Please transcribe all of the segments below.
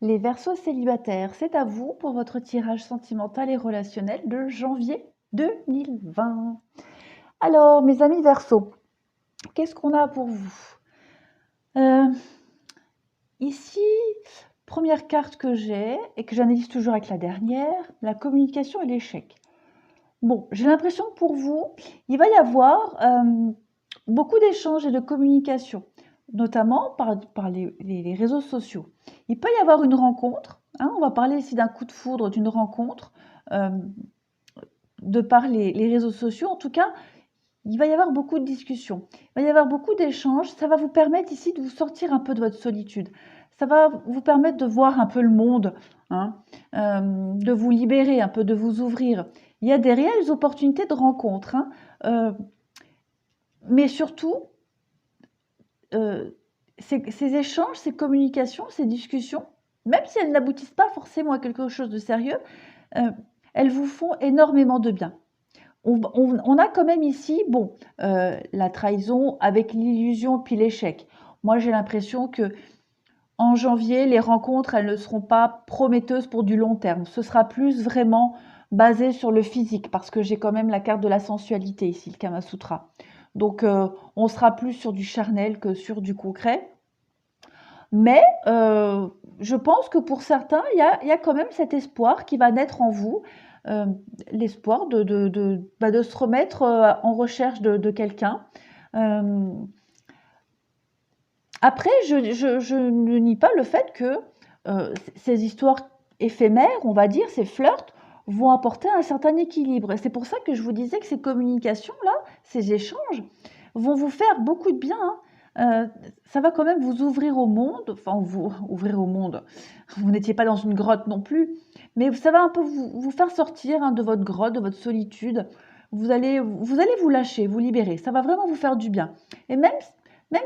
Les Verseaux célibataires, c'est à vous pour votre tirage sentimental et relationnel de janvier 2020. Alors, mes amis Verseaux, qu'est-ce qu'on a pour vous? Ici, première carte que j'ai et que j'analyse toujours avec la dernière, la communication et l'échec. Bon, j'ai l'impression que pour vous, il va y avoir beaucoup d'échanges et de communication, notamment par les réseaux sociaux. Il peut y avoir une rencontre, hein, on va parler ici d'un coup de foudre, d'une rencontre, euh, de par les réseaux sociaux. En tout cas, il va y avoir beaucoup de discussions, il va y avoir beaucoup d'échanges. Ça va vous permettre ici de vous sortir un peu de votre solitude. Ça va vous permettre de voir un peu le monde, hein, de vous libérer un peu, de vous ouvrir. Il y a des réelles opportunités de rencontres, hein, mais surtout, ces échanges, ces communications, ces discussions, même si elles n'aboutissent pas forcément à quelque chose de sérieux, elles vous font énormément de bien. On a quand même ici, bon, la trahison avec l'illusion puis l'échec. Moi, j'ai l'impression que en janvier, les rencontres, elles ne seront pas prometteuses pour du long terme. Ce sera plus vraiment basé sur le physique, parce que j'ai quand même la carte de la sensualité ici, le Kama Sutra. Donc, on sera plus sur du charnel que sur du concret. Mais je pense que pour certains, il y a quand même cet espoir qui va naître en vous, euh, l'espoir de se remettre en recherche de quelqu'un. Euh, Après, je ne nie pas le fait que ces histoires éphémères, on va dire, ces flirts, vont apporter un certain équilibre. Et c'est pour ça que je vous disais que ces communications-là, ces échanges, vont vous faire beaucoup de bien, hein. Ça va quand même vous ouvrir au monde, enfin vous ouvrir au monde, vous n'étiez pas dans une grotte non plus, mais ça va un peu vous faire sortir, hein, de votre grotte, de votre solitude. Vous allez vous lâcher, vous libérer. Ça va vraiment vous faire du bien. Et même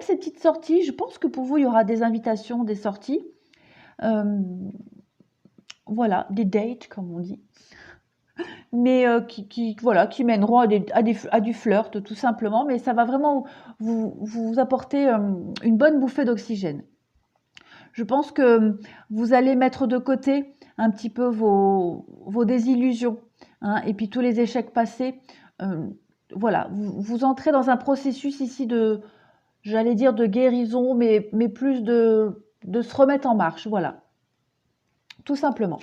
ces petites sorties, je pense que pour vous, il y aura des invitations, des sorties. Euh, voilà, des dates, comme on dit. Mais voilà, qui mèneront à du flirt, tout simplement. Mais ça va vraiment vous apporter une bonne bouffée d'oxygène. Je pense que vous allez mettre de côté un petit peu vos désillusions, hein, et puis tous les échecs passés. Euh, voilà, vous entrez dans un processus ici de, j'allais dire de guérison, mais plus de se remettre en marche, voilà, tout simplement.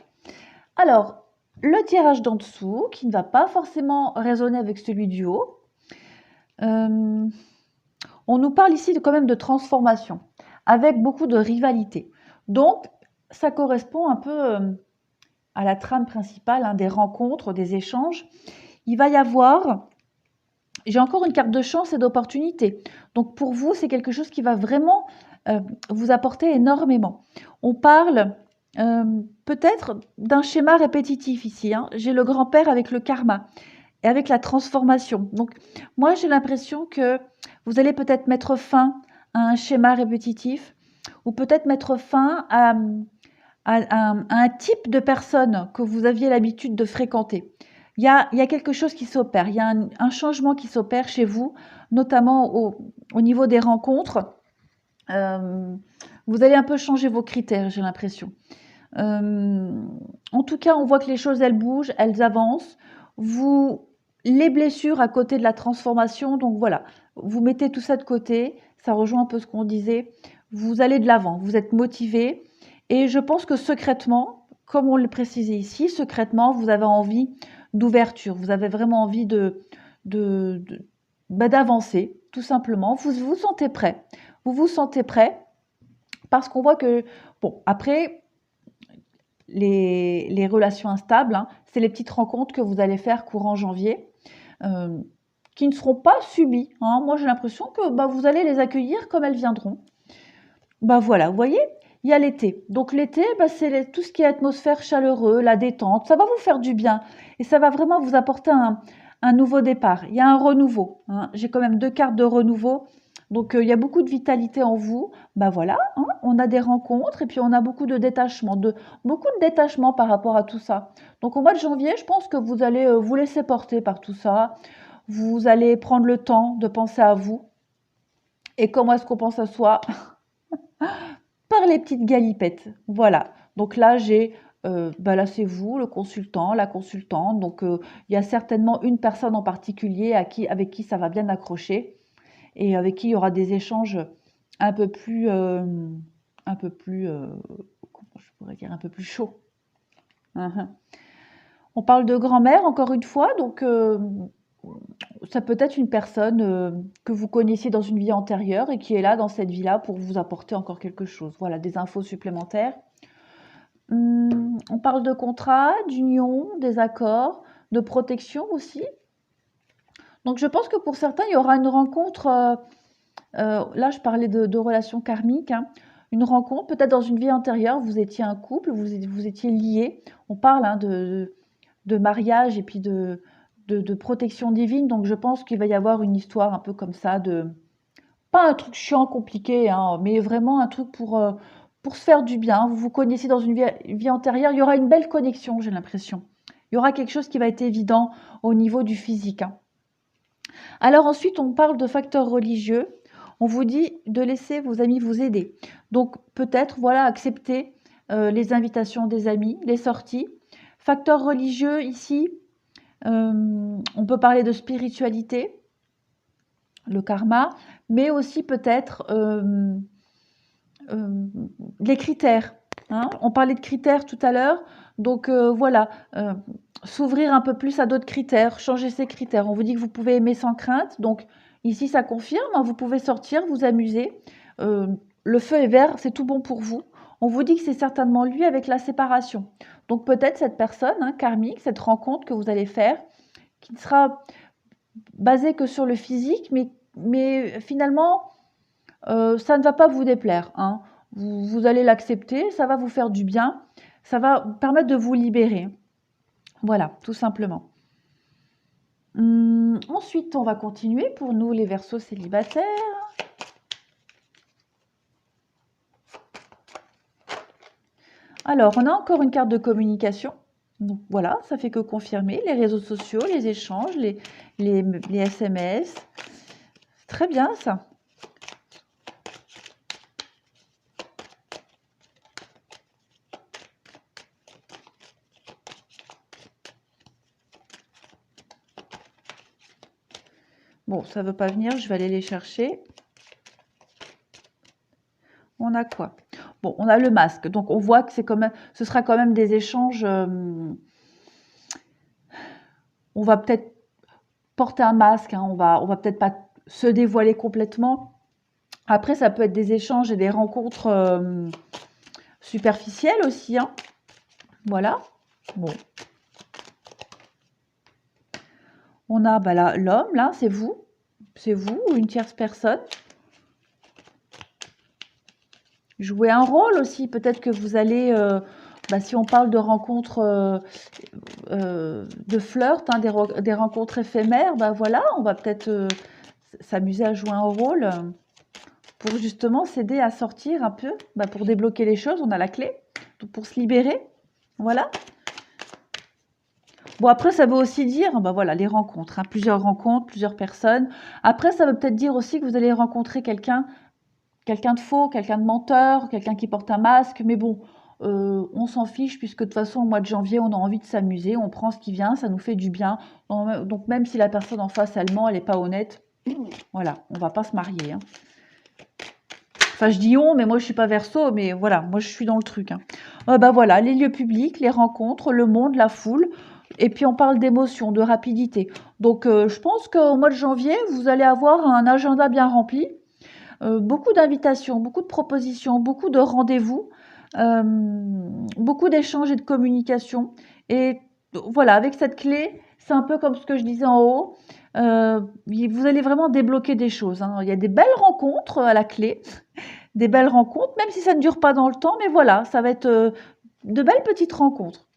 Alors, le tirage d'en dessous, qui ne va pas forcément résonner avec celui du haut, euh, on nous parle ici quand même de transformation, avec beaucoup de rivalité. Donc, ça correspond un peu à la trame principale, hein, des rencontres, des échanges. Il va y avoir, j'ai encore une carte de chance et d'opportunité. Donc pour vous, c'est quelque chose qui va vraiment vous apporter énormément. On parle peut-être d'un schéma répétitif ici, hein. J'ai le grand-père avec le karma et avec la transformation. Donc moi, j'ai l'impression que vous allez peut-être mettre fin à un schéma répétitif ou peut-être mettre fin à un type de personne que vous aviez l'habitude de fréquenter. Il y a quelque chose qui s'opère, il y a un changement qui s'opère chez vous, notamment au niveau des rencontres. Euh, vous allez un peu changer vos critères, j'ai l'impression. Euh, En tout cas, on voit que les choses, elles bougent, elles avancent. Vous, les blessures à côté de la transformation, donc voilà, vous mettez tout ça de côté, ça rejoint un peu ce qu'on disait. Vous allez de l'avant, vous êtes motivé, et je pense que secrètement, comme on le précisait ici, secrètement, vous avez envie d'ouverture, vous avez vraiment envie d'avancer, tout simplement. Vous vous sentez prêt, vous vous sentez prêt, parce qu'on voit que, bon, après, les relations instables, hein, c'est les petites rencontres que vous allez faire courant janvier, euh, qui ne seront pas subies, hein. Moi, j'ai l'impression que bah, vous allez les accueillir comme elles viendront. Bah voilà, vous voyez, il y a l'été. Donc l'été, bah, c'est tout ce qui est atmosphère chaleureuse, la détente. Ça va vous faire du bien et ça va vraiment vous apporter un nouveau départ. Il y a un renouveau, hein. J'ai quand même deux cartes de renouveau. Donc il y a beaucoup de vitalité en vous. Bah voilà, hein, on a des rencontres et puis on a beaucoup de détachement par rapport à tout ça. Donc au mois de janvier, je pense que vous allez vous laisser porter par tout ça. Vous allez prendre le temps de penser à vous. Et comment est-ce qu'on pense à soi? Par les petites galipettes. Voilà. Donc là, j'ai, là, c'est vous, le consultant, la consultante. Donc, il y a certainement une personne en particulier avec qui ça va bien accrocher et avec qui il y aura des échanges un peu plus, comment je pourrais dire, un peu plus chauds. Uhum. On parle de grand-mère, encore une fois, donc ça peut être une personne que vous connaissiez dans une vie antérieure et qui est là dans cette vie-là pour vous apporter encore quelque chose. Voilà, des infos supplémentaires. On parle de contrat, d'union, des accords, de protection aussi. Donc je pense que pour certains, il y aura une rencontre, là je parlais de relations karmiques, hein, une rencontre, peut-être dans une vie antérieure, vous étiez un couple, vous étiez liés. On parle hein, de mariage et puis de protection divine, donc je pense qu'il va y avoir une histoire un peu comme ça, pas un truc chiant, compliqué, hein, mais vraiment un truc pour se faire du bien. Vous vous connaissez dans une vie antérieure, il y aura une belle connexion, j'ai l'impression. Il y aura quelque chose qui va être évident au niveau du physique, hein. Alors ensuite, on parle de facteurs religieux. On vous dit de laisser vos amis vous aider. Donc peut-être, voilà, accepter les invitations des amis, les sorties. Facteurs religieux ici, on peut parler de spiritualité, le karma, mais aussi peut-être les critères, hein. On parlait de critères tout à l'heure, donc voilà, s'ouvrir un peu plus à d'autres critères, changer ses critères. On vous dit que vous pouvez aimer sans crainte, donc ici ça confirme, hein, vous pouvez sortir, vous amuser. Le feu est vert, c'est tout bon pour vous. On vous dit que c'est certainement lui avec la séparation. Donc peut-être cette personne hein, karmique, cette rencontre que vous allez faire, qui ne sera basée que sur le physique, mais finalement, ça ne va pas vous déplaire, hein. Vous allez l'accepter, ça va vous faire du bien, ça va permettre de vous libérer. Voilà, tout simplement. Ensuite, on va continuer pour nous, les Verseaux célibataires. Alors, on a encore une carte de communication. Donc voilà, ça fait que confirmer les réseaux sociaux, les échanges, les SMS. Très bien ça. Bon, ça ne veut pas venir, je vais aller les chercher. On a quoi? Bon, on a le masque. Donc on voit que ce sera quand même des échanges. On va peut-être porter un masque, hein, on va peut-être pas se dévoiler complètement. Après, ça peut être des échanges et des rencontres superficielles aussi, hein. Voilà. Bon. On a là l'homme, là, c'est vous ou une tierce personne. Jouer un rôle aussi, peut-être que vous allez, si on parle de rencontres, de flirt, hein, des rencontres éphémères, voilà, on va peut-être s'amuser à jouer un rôle pour justement s'aider à sortir un peu, pour débloquer les choses, on a la clé, donc pour se libérer, voilà. Bon, après, ça veut aussi dire, voilà, les rencontres, hein, plusieurs rencontres, plusieurs personnes. Après, ça veut peut-être dire aussi que vous allez rencontrer quelqu'un de faux, quelqu'un de menteur, quelqu'un qui porte un masque, mais bon, on s'en fiche puisque de toute façon, au mois de janvier, on a envie de s'amuser, on prend ce qui vient, ça nous fait du bien. Donc même si la personne en face, elle ment, elle n'est pas honnête, voilà, on va pas se marier, hein. Enfin, je dis on, mais moi, je suis pas Verseau, mais voilà, moi, je suis dans le truc, hein. Voilà, les lieux publics, les rencontres, le monde, la foule, et puis on parle d'émotion, de rapidité. Donc, je pense qu'au mois de janvier, vous allez avoir un agenda bien rempli. Beaucoup d'invitations, beaucoup de propositions, beaucoup de rendez-vous, beaucoup d'échanges et de communication. Et voilà, avec cette clé, c'est un peu comme ce que je disais en haut. Vous allez vraiment débloquer des choses, hein. Il y a des belles rencontres à la clé, des belles rencontres, même si ça ne dure pas dans le temps, mais voilà, ça va être de belles petites rencontres.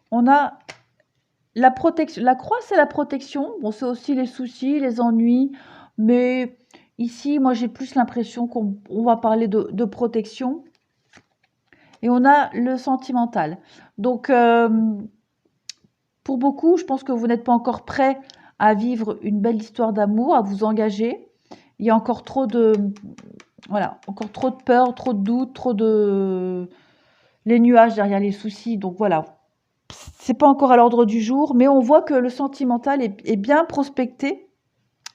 On a la protection, la croix, c'est la protection. Bon, c'est aussi les soucis, les ennuis, mais ici, moi, j'ai plus l'impression qu'on va parler de protection. Et on a le sentimental. Donc, pour beaucoup, je pense que vous n'êtes pas encore prêt à vivre une belle histoire d'amour, à vous engager. Il y a encore trop Voilà, encore trop de peur, trop de doutes, trop de les nuages derrière les soucis. Donc voilà, c'est pas encore à l'ordre du jour, mais on voit que le sentimental est bien prospecté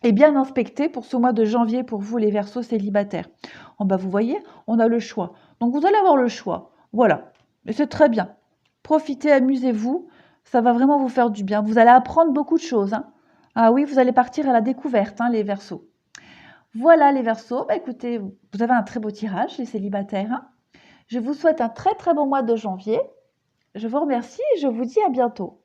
et bien inspecté pour ce mois de janvier pour vous les Verseaux célibataires. Oh bah vous voyez, on a le choix. Donc vous allez avoir le choix. Voilà, et c'est très bien. Profitez, amusez-vous, ça va vraiment vous faire du bien. Vous allez apprendre beaucoup de choses, hein. Ah oui, vous allez partir à la découverte, hein, les Verseaux. Voilà les Verseaux, bah écoutez, vous avez un très beau tirage, les célibataires, hein. Je vous souhaite un très très bon mois de janvier. Je vous remercie et je vous dis à bientôt.